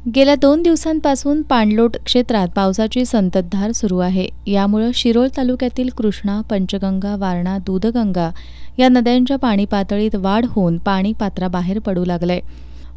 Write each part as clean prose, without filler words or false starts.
गेल्या 2 दिवसांपासून पाणलोट क्षेत्रात पावसाची संततधार सुरू आहे. यामुळे शिरोळ तालुक्यातील कृष्णा, पंचगंगा, वारणा, दूधगंगा या नद्यांच्या पाणी पातळीत वाढ होऊन पाणी पात्राबाहेर पडू लागलंय.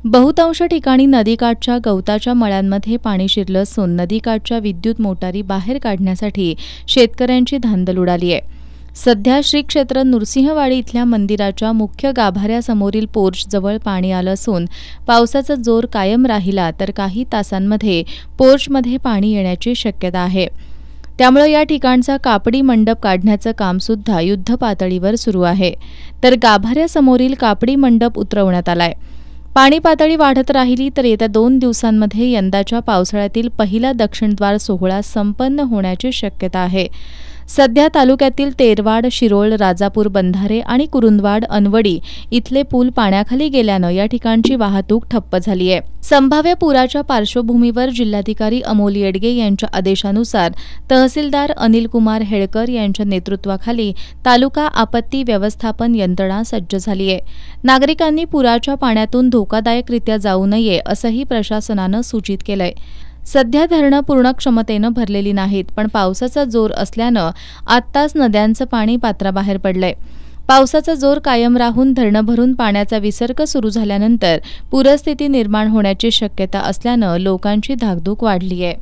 बहुतांश ठिकाणी नदीकाठच्या गवताच्या मळ्यांमध्ये पाणी शिरलं असून नदीकाठच्या विद्युत मोटारी बाहेर काढण्यासाठी शेतकऱ्यांची धांदल उडाली आहे. सध्या श्री क्षेत्र नृसिंहवाडी इथल्या मंदिराच्या मुख्य गाभाऱ्यासमोरील पोर्चजवळ पाणी आलं असून पावसाचा जोर कायम राहिला तर काही तासांमध्ये पोर्चमध्ये पाणी येण्याची शक्यता आहे. त्यामुळे या ठिकाणचा कापडी मंडप काढण्याचं काम सुद्धा युद्धपातळीवर सुरू आहे. तर गाभाऱ्यासमोरील कापडी मंडप उतरवण्यात आलाय. पाणी पातळी वाढत राहिली तर येत्या 2 दिवसांमध्ये यंदाच्या पावसाळ्यातील पहिला दक्षिणद्वार सोहळा संपन्न होण्याची शक्यता आहे. सध्या तालुक्यातील तेरवाड, शिरोळ, राजापूर बंधारे आणि कुरुंदवाड, अनवडी इथले पूल पाण्याखाली गेल्यानं या ठिकाणची वाहतूक ठप्प झाली आहे. संभाव्य पुराच्या पार्श्वभूमीवर जिल्हाधिकारी अमोल येडगे यांच्या आदेशानुसार तहसीलदार अनिल कुमार हेळकर यांच्या नेतृत्वाखाली तालुका आपत्ती व्यवस्थापन यंत्रणा सज्ज झाली आहे. नागरिकांनी पुराच्या पाण्यातून धोकादायकरित्या जाऊ नये असंही प्रशासनानं सूचित केलंय. सध्या धरणं पूर्ण क्षमतेनं भरलेली नाहीत, पण पावसाचा जोर असल्यानं आत्ताच नद्यांचं पाणी पात्राबाहेर पडलंय. पावसाचा जोर कायम राहून धरणं भरून पाण्याचा विसर्ग सुरू झाल्यानंतर पूरस्थिती निर्माण होण्याची शक्यता असल्यानं लोकांची धाकधूक वाढली आहे.